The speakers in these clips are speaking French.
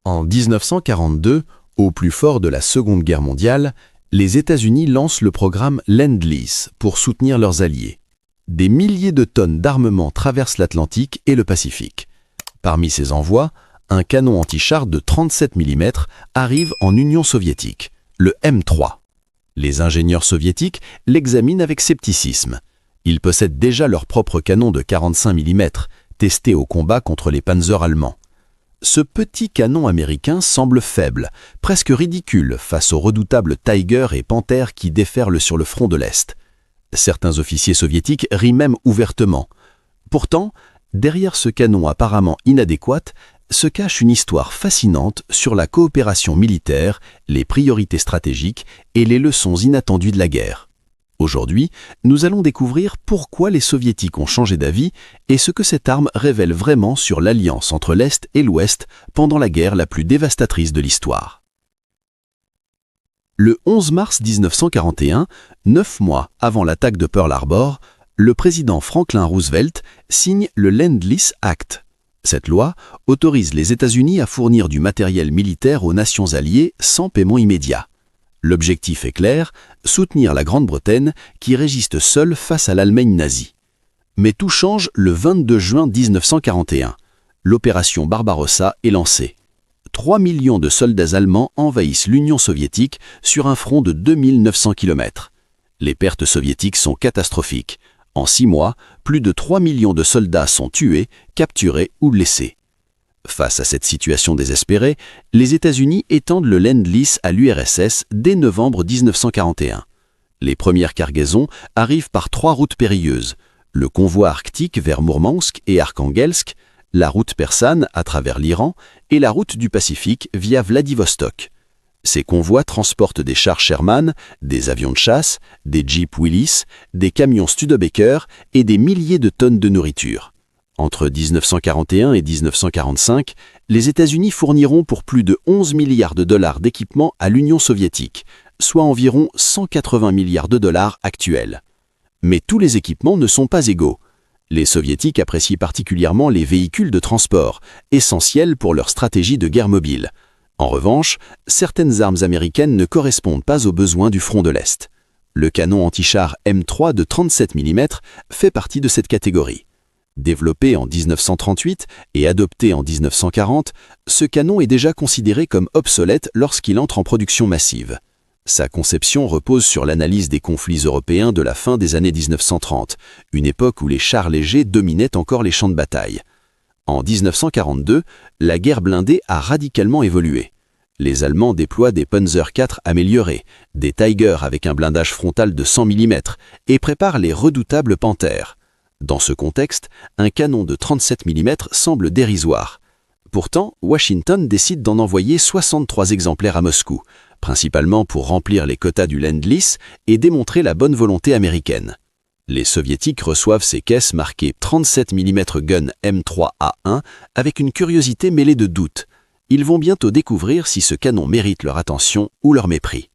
En 1942, au plus fort de la Seconde Guerre mondiale, les États-Unis lancent le programme Lend-Lease pour soutenir leurs alliés. Des milliers de tonnes d'armement traversent l'Atlantique et le Pacifique. Parmi ces envois, un canon anti-char de 37 mm arrive en Union soviétique, le M3. Les ingénieurs soviétiques l'examinent avec scepticisme. Ils possèdent déjà leur propre canon de 45 mm, testé au combat contre les panzers allemands. Ce petit canon américain semble faible, presque ridicule face aux redoutables Tiger et Panther qui déferlent sur le front de l'Est. Certains officiers soviétiques rient même ouvertement. Pourtant, derrière ce canon apparemment inadéquat, se cache une histoire fascinante sur la coopération militaire, les priorités stratégiques et les leçons inattendues de la guerre. Aujourd'hui, nous allons découvrir pourquoi les Soviétiques ont changé d'avis et ce que cette arme révèle vraiment sur l'alliance entre l'Est et l'Ouest pendant la guerre la plus dévastatrice de l'histoire. Le 11 mars 1941, 9 mois avant l'attaque de Pearl Harbor, le président Franklin Roosevelt signe le Lend-Lease Act. Cette loi autorise les États-Unis à fournir du matériel militaire aux nations alliées sans paiement immédiat. L'objectif est clair, soutenir la Grande-Bretagne qui résiste seule face à l'Allemagne nazie. Mais tout change le 22 juin 1941. L'opération Barbarossa est lancée. 3 millions de soldats allemands envahissent l'Union soviétique sur un front de 2900 km. Les pertes soviétiques sont catastrophiques. En 6 mois, plus de 3 millions de soldats sont tués, capturés ou blessés. Face à cette situation désespérée, les États-Unis étendent le Lend-Lease à l'URSS dès novembre 1941. Les premières cargaisons arrivent par 3 routes périlleuses, le convoi arctique vers Mourmansk et Arkhangelsk, la route persane à travers l'Iran et la route du Pacifique via Vladivostok. Ces convois transportent des chars Sherman, des avions de chasse, des Jeeps Willys, des camions Studebaker et des milliers de tonnes de nourriture. Entre 1941 et 1945, les États-Unis fourniront pour plus de 11 milliards de dollars d'équipements à l'Union soviétique, soit environ 180 milliards de dollars actuels. Mais tous les équipements ne sont pas égaux. Les Soviétiques apprécient particulièrement les véhicules de transport, essentiels pour leur stratégie de guerre mobile. En revanche, certaines armes américaines ne correspondent pas aux besoins du front de l'Est. Le canon anti-char M3 de 37 mm fait partie de cette catégorie. Développé en 1938 et adopté en 1940, ce canon est déjà considéré comme obsolète lorsqu'il entre en production massive. Sa conception repose sur l'analyse des conflits européens de la fin des années 1930, une époque où les chars légers dominaient encore les champs de bataille. En 1942, la guerre blindée a radicalement évolué. Les Allemands déploient des Panzer IV améliorés, des Tiger avec un blindage frontal de 100 mm et préparent les redoutables Panther. Dans ce contexte, un canon de 37 mm semble dérisoire. Pourtant, Washington décide d'en envoyer 63 exemplaires à Moscou, principalement pour remplir les quotas du Lend-Lease et démontrer la bonne volonté américaine. Les Soviétiques reçoivent ces caisses marquées 37 mm gun M3A1 avec une curiosité mêlée de doute. Ils vont bientôt découvrir si ce canon mérite leur attention ou leur mépris.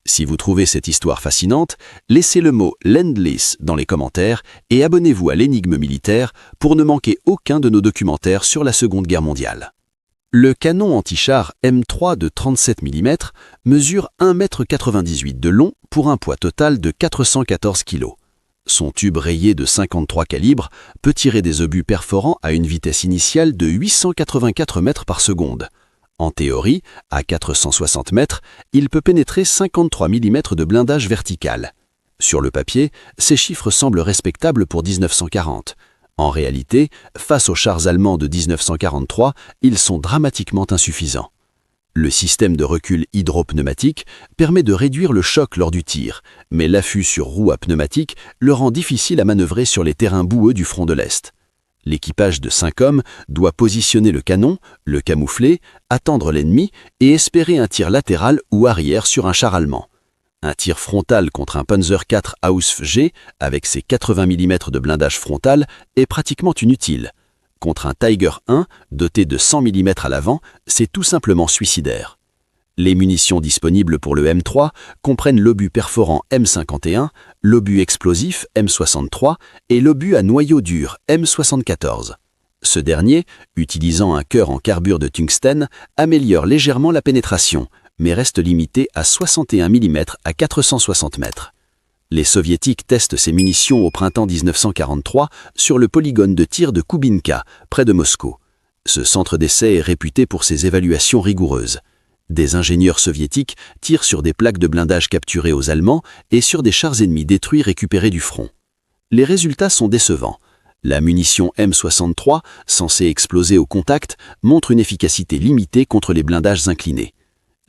Si vous trouvez cette histoire fascinante, laissez le mot Lend-Lease dans les commentaires et abonnez-vous à l'Énigme militaire pour ne manquer aucun de nos documentaires sur la Seconde Guerre mondiale. Le canon anti-char M3 de 37 mm mesure 1,98 m de long pour un poids total de 414 kg. Son tube rayé de 53 calibres peut tirer des obus perforants à une vitesse initiale de 884 mètres par seconde. En théorie, à 460 mètres, il peut pénétrer 53 mm de blindage vertical. Sur le papier, ces chiffres semblent respectables pour 1940. En réalité, face aux chars allemands de 1943, ils sont dramatiquement insuffisants. Le système de recul hydropneumatique permet de réduire le choc lors du tir, mais l'affût sur roue à pneumatique le rend difficile à manœuvrer sur les terrains boueux du front de l'Est. L'équipage de 5 hommes doit positionner le canon, le camoufler, attendre l'ennemi et espérer un tir latéral ou arrière sur un char allemand. Un tir frontal contre un Panzer IV Ausf G avec ses 80 mm de blindage frontal est pratiquement inutile. Contre un Tiger I doté de 100 mm à l'avant, c'est tout simplement suicidaire. Les munitions disponibles pour le M3 comprennent l'obus perforant M51, l'obus explosif M63 et l'obus à noyau dur M74. Ce dernier, utilisant un cœur en carbure de tungstène, améliore légèrement la pénétration, mais reste limité à 61 mm à 460 mètres. Les Soviétiques testent ces munitions au printemps 1943 sur le polygone de tir de Koubinka, près de Moscou. Ce centre d'essai est réputé pour ses évaluations rigoureuses. Des ingénieurs soviétiques tirent sur des plaques de blindage capturées aux Allemands et sur des chars ennemis détruits récupérés du front. Les résultats sont décevants. La munition M63, censée exploser au contact, montre une efficacité limitée contre les blindages inclinés.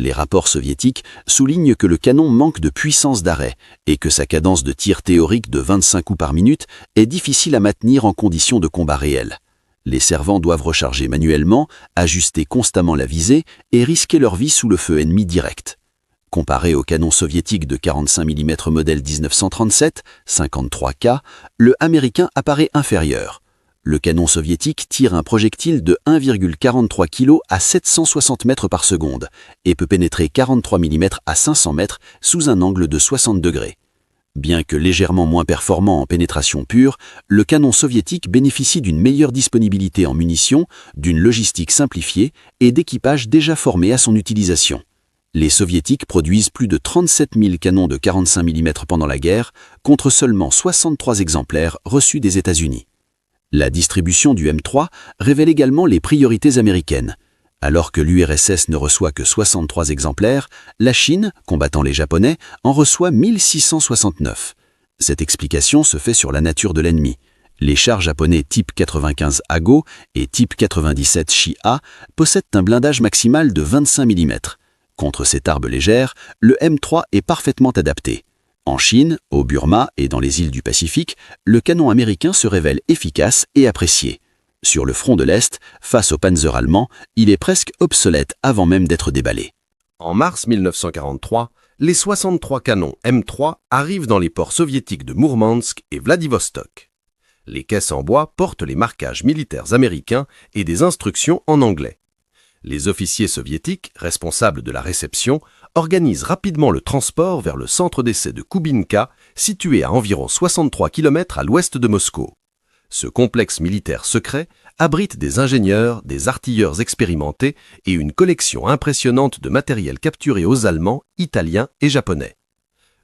Les rapports soviétiques soulignent que le canon manque de puissance d'arrêt et que sa cadence de tir théorique de 25 coups par minute est difficile à maintenir en conditions de combat réel. Les servants doivent recharger manuellement, ajuster constamment la visée et risquer leur vie sous le feu ennemi direct. Comparé au canon soviétique de 45 mm modèle 1937, 53K, le américain apparaît inférieur. Le canon soviétique tire un projectile de 1,43 kg à 760 mètres par seconde et peut pénétrer 43 mm à 500 mètres sous un angle de 60 degrés. Bien que légèrement moins performant en pénétration pure, le canon soviétique bénéficie d'une meilleure disponibilité en munitions, d'une logistique simplifiée et d'équipages déjà formés à son utilisation. Les Soviétiques produisent plus de 37 000 canons de 45 mm pendant la guerre, contre seulement 63 exemplaires reçus des États-Unis. La distribution du M3 révèle également les priorités américaines. Alors que l'URSS ne reçoit que 63 exemplaires, la Chine, combattant les Japonais, en reçoit 1669. Cette explication se fait sur la nature de l'ennemi. Les chars japonais type 95 Ago et type 97 Shi-A possèdent un blindage maximal de 25 mm. Contre cette arme légère, le M3 est parfaitement adapté. En Chine, au Burma et dans les îles du Pacifique, le canon américain se révèle efficace et apprécié. Sur le front de l'Est, face au Panzer allemand, il est presque obsolète avant même d'être déballé. En mars 1943, les 63 canons M3 arrivent dans les ports soviétiques de Mourmansk et Vladivostok. Les caisses en bois portent les marquages militaires américains et des instructions en anglais. Les officiers soviétiques, responsables de la réception, organisent rapidement le transport vers le centre d'essai de Koubinka, situé à environ 63 km à l'ouest de Moscou. Ce complexe militaire secret abrite des ingénieurs, des artilleurs expérimentés et une collection impressionnante de matériel capturé aux Allemands, Italiens et Japonais.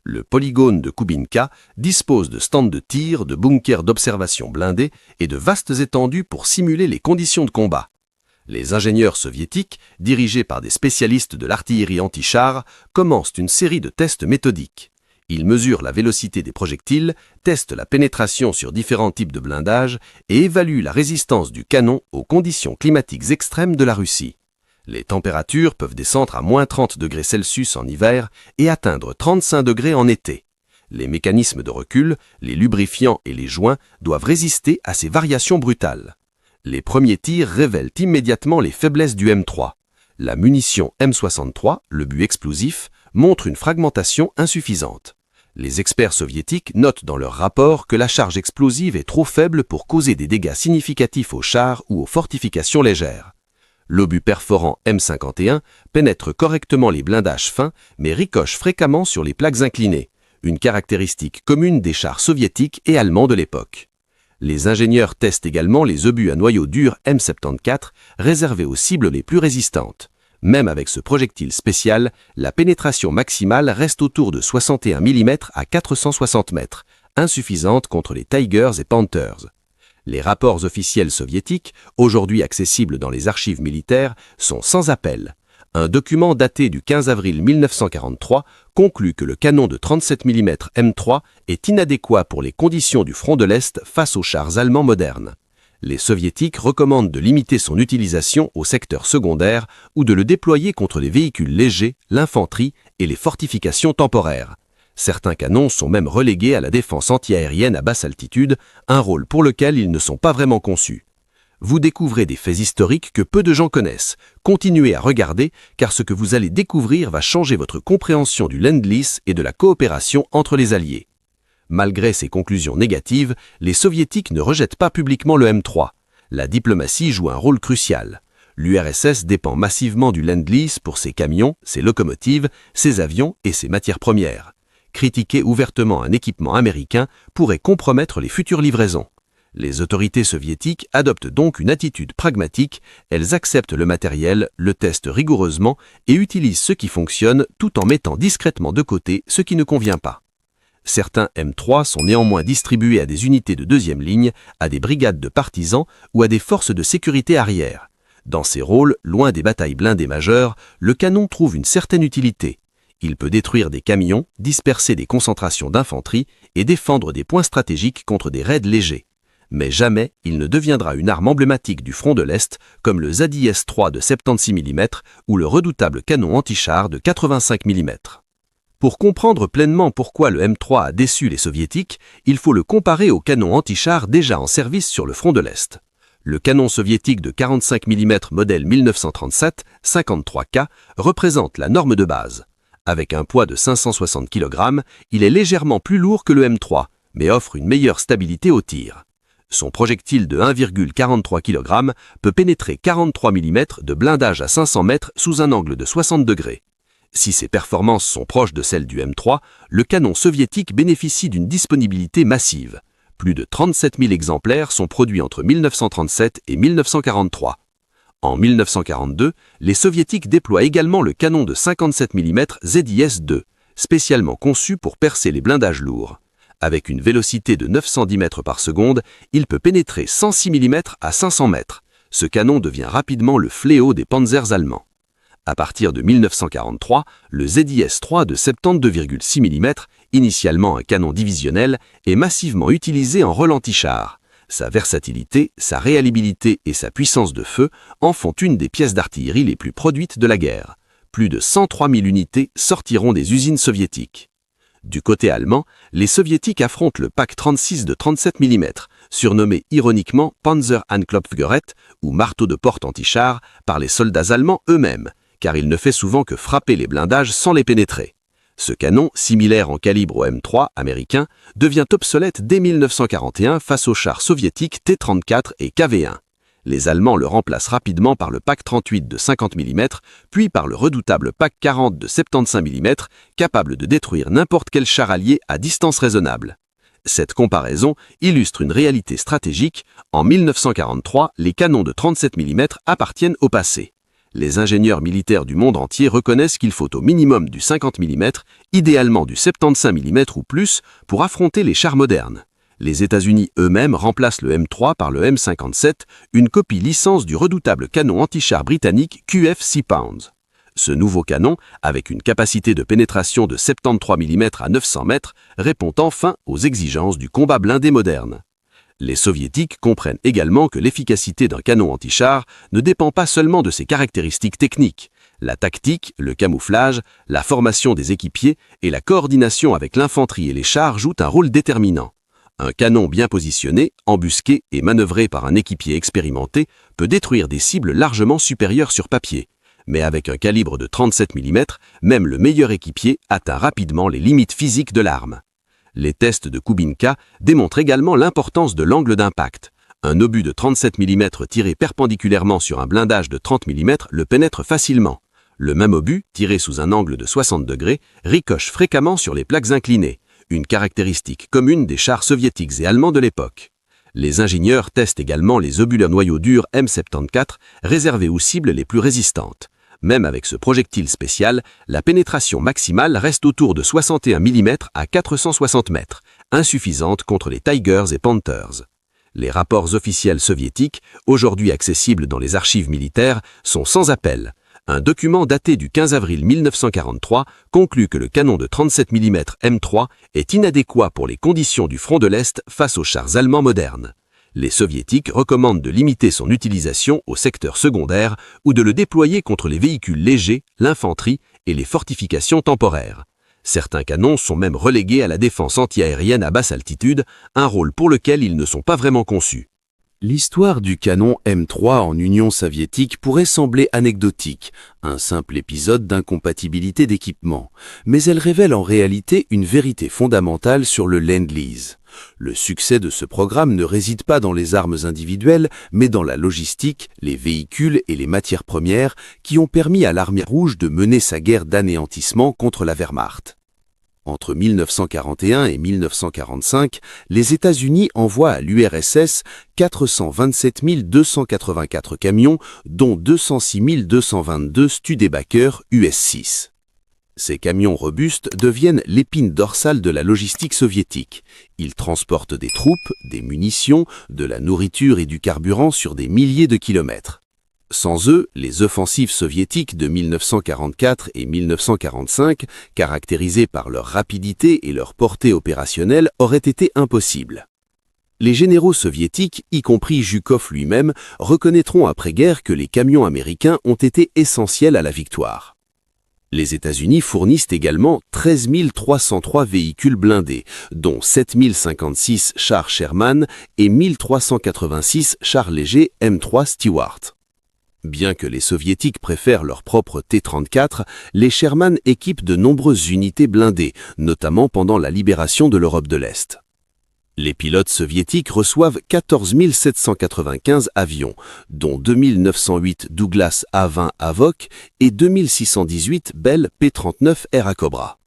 Le polygone de Koubinka dispose de stands de tir, de bunkers d'observation blindés et de vastes étendues pour simuler les conditions de combat. Les ingénieurs soviétiques, dirigés par des spécialistes de l'artillerie anti-char, commencent une série de tests méthodiques. Ils mesurent la vélocité des projectiles, testent la pénétration sur différents types de blindage et évaluent la résistance du canon aux conditions climatiques extrêmes de la Russie. Les températures peuvent descendre à moins 30 degrés Celsius en hiver et atteindre 35 degrés en été. Les mécanismes de recul, les lubrifiants et les joints doivent résister à ces variations brutales. Les premiers tirs révèlent immédiatement les faiblesses du M3. La munition M63, le but explosif, montre une fragmentation insuffisante. Les experts soviétiques notent dans leur rapport que la charge explosive est trop faible pour causer des dégâts significatifs aux chars ou aux fortifications légères. L'obus perforant M51 pénètre correctement les blindages fins, mais ricoche fréquemment sur les plaques inclinées, une caractéristique commune des chars soviétiques et allemands de l'époque. Les ingénieurs testent également les obus à noyau dur M74 réservés aux cibles les plus résistantes. Même avec ce projectile spécial, la pénétration maximale reste autour de 61 mm à 460 mètres, insuffisante contre les Tigers et Panthers. Les rapports officiels soviétiques, aujourd'hui accessibles dans les archives militaires, sont sans appel. Un document daté du 15 avril 1943 conclut que le canon de 37 mm M3 est inadéquat pour les conditions du front de l'Est face aux chars allemands modernes. Les soviétiques recommandent de limiter son utilisation au secteur secondaire ou de le déployer contre les véhicules légers, l'infanterie et les fortifications temporaires. Certains canons sont même relégués à la défense antiaérienne à basse altitude, un rôle pour lequel ils ne sont pas vraiment conçus. Vous découvrez des faits historiques que peu de gens connaissent. Continuez à regarder, car ce que vous allez découvrir va changer votre compréhension du Lend-Lease et de la coopération entre les Alliés. Malgré ces conclusions négatives, les Soviétiques ne rejettent pas publiquement le M3. La diplomatie joue un rôle crucial. L'URSS dépend massivement du Lend-Lease pour ses camions, ses locomotives, ses avions et ses matières premières. Critiquer ouvertement un équipement américain pourrait compromettre les futures livraisons. Les autorités soviétiques adoptent donc une attitude pragmatique, elles acceptent le matériel, le testent rigoureusement et utilisent ce qui fonctionne tout en mettant discrètement de côté ce qui ne convient pas. Certains M3 sont néanmoins distribués à des unités de deuxième ligne, à des brigades de partisans ou à des forces de sécurité arrière. Dans ces rôles, loin des batailles blindées majeures, le canon trouve une certaine utilité. Il peut détruire des camions, disperser des concentrations d'infanterie et défendre des points stratégiques contre des raids légers. Mais jamais il ne deviendra une arme emblématique du front de l'Est comme le ZIS-3 de 76 mm ou le redoutable canon anti-char de 85 mm. Pour comprendre pleinement pourquoi le M3 a déçu les soviétiques, il faut le comparer au canon anti-char déjà en service sur le front de l'Est. Le canon soviétique de 45 mm modèle 1937, 53K, représente la norme de base. Avec un poids de 560 kg, il est légèrement plus lourd que le M3, mais offre une meilleure stabilité au tir. Son projectile de 1,43 kg peut pénétrer 43 mm de blindage à 500 mètres sous un angle de 60 degrés. Si ses performances sont proches de celles du M3, le canon soviétique bénéficie d'une disponibilité massive. Plus de 37 000 exemplaires sont produits entre 1937 et 1943. En 1942, les soviétiques déploient également le canon de 57 mm ZIS-2, spécialement conçu pour percer les blindages lourds. Avec une vélocité de 910 mètres par seconde, il peut pénétrer 106 mm à 500 mètres. Ce canon devient rapidement le fléau des panzers allemands. À partir de 1943, le ZIS-3 de 72,6 mm, initialement un canon divisionnel, est massivement utilisé en rôle anti-char. Sa versatilité, sa réalibilité et sa puissance de feu en font une des pièces d'artillerie les plus produites de la guerre. Plus de 103 000 unités sortiront des usines soviétiques. Du côté allemand, les soviétiques affrontent le PaK-36 de 37 mm, surnommé ironiquement Panzer-Anklopfgerät ou marteau de porte anti-char par les soldats allemands eux-mêmes, car il ne fait souvent que frapper les blindages sans les pénétrer. Ce canon, similaire en calibre au M3 américain, devient obsolète dès 1941 face aux chars soviétiques T-34 et KV-1. Les Allemands le remplacent rapidement par le PaK-38 de 50 mm, puis par le redoutable PaK-40 de 75 mm, capable de détruire n'importe quel char allié à distance raisonnable. Cette comparaison illustre une réalité stratégique. En 1943, les canons de 37 mm appartiennent au passé. Les ingénieurs militaires du monde entier reconnaissent qu'il faut au minimum du 50 mm, idéalement du 75 mm ou plus, pour affronter les chars modernes. Les États-Unis eux-mêmes remplacent le M3 par le M57, une copie licence du redoutable canon anti-char britannique QF6 Pounds. Ce nouveau canon, avec une capacité de pénétration de 73 mm à 900 mètres, répond enfin aux exigences du combat blindé moderne. Les soviétiques comprennent également que l'efficacité d'un canon anti-char ne dépend pas seulement de ses caractéristiques techniques. La tactique, le camouflage, la formation des équipiers et la coordination avec l'infanterie et les chars jouent un rôle déterminant. Un canon bien positionné, embusqué et manœuvré par un équipier expérimenté peut détruire des cibles largement supérieures sur papier. Mais avec un calibre de 37 mm, même le meilleur équipier atteint rapidement les limites physiques de l'arme. Les tests de Kubinka démontrent également l'importance de l'angle d'impact. Un obus de 37 mm tiré perpendiculairement sur un blindage de 30 mm le pénètre facilement. Le même obus, tiré sous un angle de 60 degrés, ricoche fréquemment sur les plaques inclinées, une caractéristique commune des chars soviétiques et allemands de l'époque. Les ingénieurs testent également les obus à noyau dur M74 réservés aux cibles les plus résistantes. Même avec ce projectile spécial, la pénétration maximale reste autour de 61 mm à 460 mètres, insuffisante contre les Tigers et Panthers. Les rapports officiels soviétiques, aujourd'hui accessibles dans les archives militaires, sont sans appel. Un document daté du 15 avril 1943 conclut que le canon de 37 mm M3 est inadéquat pour les conditions du front de l'Est face aux chars allemands modernes. Les soviétiques recommandent de limiter son utilisation au secteur secondaire ou de le déployer contre les véhicules légers, l'infanterie et les fortifications temporaires. Certains canons sont même relégués à la défense antiaérienne à basse altitude, un rôle pour lequel ils ne sont pas vraiment conçus. L'histoire du canon M3 en Union soviétique pourrait sembler anecdotique, un simple épisode d'incompatibilité d'équipement, mais elle révèle en réalité une vérité fondamentale sur le Lend-Lease. Le succès de ce programme ne réside pas dans les armes individuelles, mais dans la logistique, les véhicules et les matières premières qui ont permis à l'Armée rouge de mener sa guerre d'anéantissement contre la Wehrmacht. Entre 1941 et 1945, les États-Unis envoient à l'URSS 427 284 camions, dont 206 222 Studebaker US-6. Ces camions robustes deviennent l'épine dorsale de la logistique soviétique. Ils transportent des troupes, des munitions, de la nourriture et du carburant sur des milliers de kilomètres. Sans eux, les offensives soviétiques de 1944 et 1945, caractérisées par leur rapidité et leur portée opérationnelle, auraient été impossibles. Les généraux soviétiques, y compris Zhukov lui-même, reconnaîtront après-guerre que les camions américains ont été essentiels à la victoire. Les États-Unis fournissent également 13 303 véhicules blindés, dont 7 056 chars Sherman et 1 386 chars légers M3 Stewart. Bien que les Soviétiques préfèrent leur propre T-34, les Sherman équipent de nombreuses unités blindées, notamment pendant la libération de l'Europe de l'Est. Les pilotes soviétiques reçoivent 14 795 avions, dont 2 908 Douglas A-20 Hawk et 2 618 Bell P-39 Air Cobra.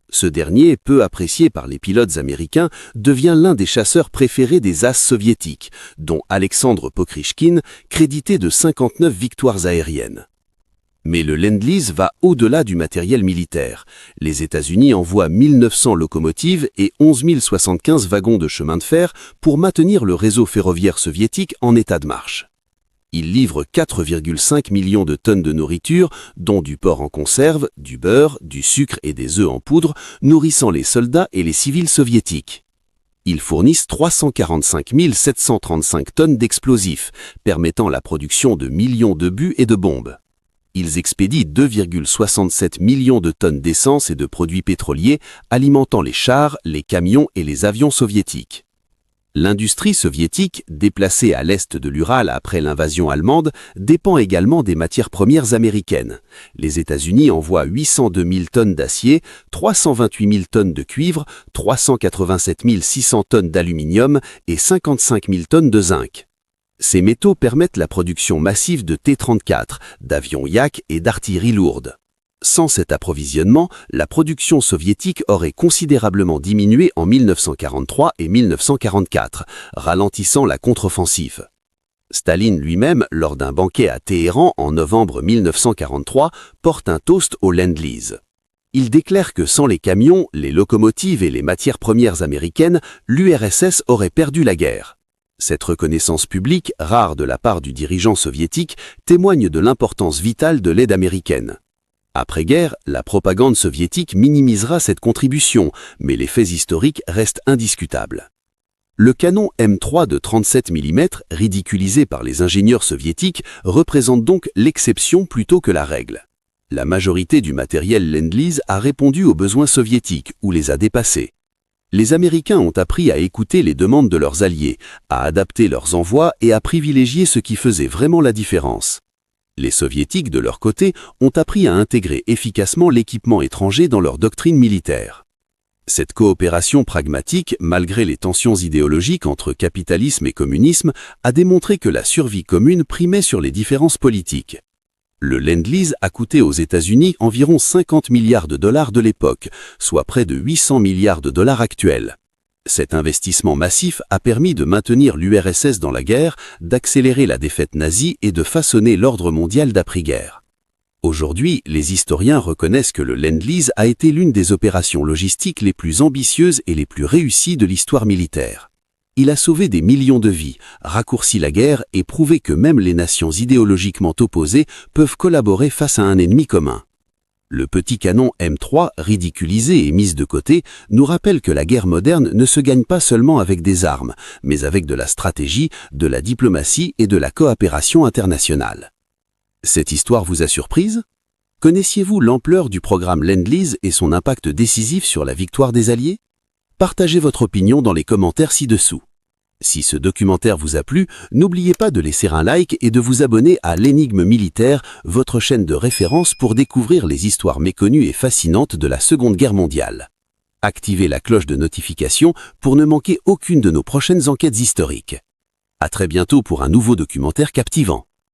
Ce dernier, peu apprécié par les pilotes américains, devient l'un des chasseurs préférés des as soviétiques, dont Alexandre Pokrychkin, crédité de 59 victoires aériennes. Mais le Lend-Lease va au-delà du matériel militaire. Les États-Unis envoient 1900 locomotives et 11 075 wagons de chemin de fer pour maintenir le réseau ferroviaire soviétique en état de marche. Ils livrent 4,5 millions de tonnes de nourriture, dont du porc en conserve, du beurre, du sucre et des œufs en poudre, nourrissant les soldats et les civils soviétiques. Ils fournissent 345 735 tonnes d'explosifs, permettant la production de millions d'obus et de bombes. Ils expédient 2,67 millions de tonnes d'essence et de produits pétroliers, alimentant les chars, les camions et les avions soviétiques. L'industrie soviétique, déplacée à l'est de l'Ural après l'invasion allemande, dépend également des matières premières américaines. Les États-Unis envoient 802 000 tonnes d'acier, 328 000 tonnes de cuivre, 387 600 tonnes d'aluminium et 55 000 tonnes de zinc. Ces métaux permettent la production massive de T-34, d'avions Yak et d'artillerie lourde. Sans cet approvisionnement, la production soviétique aurait considérablement diminué en 1943 et 1944, ralentissant la contre-offensive. Staline lui-même, lors d'un banquet à Téhéran en novembre 1943, porte un toast au Lend-Lease. Il déclare que sans les camions, les locomotives et les matières premières américaines, l'URSS aurait perdu la guerre. Cette reconnaissance publique, rare de la part du dirigeant soviétique, témoigne de l'importance vitale de l'aide américaine. Après-guerre, la propagande soviétique minimisera cette contribution, mais les faits historiques restent indiscutables. Le canon M3 de 37 mm, ridiculisé par les ingénieurs soviétiques, représente donc l'exception plutôt que la règle. La majorité du matériel Lend-Lease a répondu aux besoins soviétiques ou les a dépassés. Les Américains ont appris à écouter les demandes de leurs alliés, à adapter leurs envois et à privilégier ce qui faisait vraiment la différence. Les Soviétiques, de leur côté, ont appris à intégrer efficacement l'équipement étranger dans leur doctrine militaire. Cette coopération pragmatique, malgré les tensions idéologiques entre capitalisme et communisme, a démontré que la survie commune primait sur les différences politiques. Le Lend-Lease a coûté aux États-Unis environ 50 milliards de dollars de l'époque, soit près de 800 milliards de dollars actuels. Cet investissement massif a permis de maintenir l'URSS dans la guerre, d'accélérer la défaite nazie et de façonner l'ordre mondial d'après-guerre. Aujourd'hui, les historiens reconnaissent que le Lend-Lease a été l'une des opérations logistiques les plus ambitieuses et les plus réussies de l'histoire militaire. Il a sauvé des millions de vies, raccourci la guerre et prouvé que même les nations idéologiquement opposées peuvent collaborer face à un ennemi commun. Le petit canon M3, ridiculisé et mis de côté, nous rappelle que la guerre moderne ne se gagne pas seulement avec des armes, mais avec de la stratégie, de la diplomatie et de la coopération internationale. Cette histoire vous a surprise? Connaissiez-vous l'ampleur du programme Lend-Lease et son impact décisif sur la victoire des Alliés? Partagez votre opinion dans les commentaires ci-dessous. Si ce documentaire vous a plu, n'oubliez pas de laisser un like et de vous abonner à l'Énigme militaire, votre chaîne de référence pour découvrir les histoires méconnues et fascinantes de la Seconde Guerre mondiale. Activez la cloche de notification pour ne manquer aucune de nos prochaines enquêtes historiques. À très bientôt pour un nouveau documentaire captivant.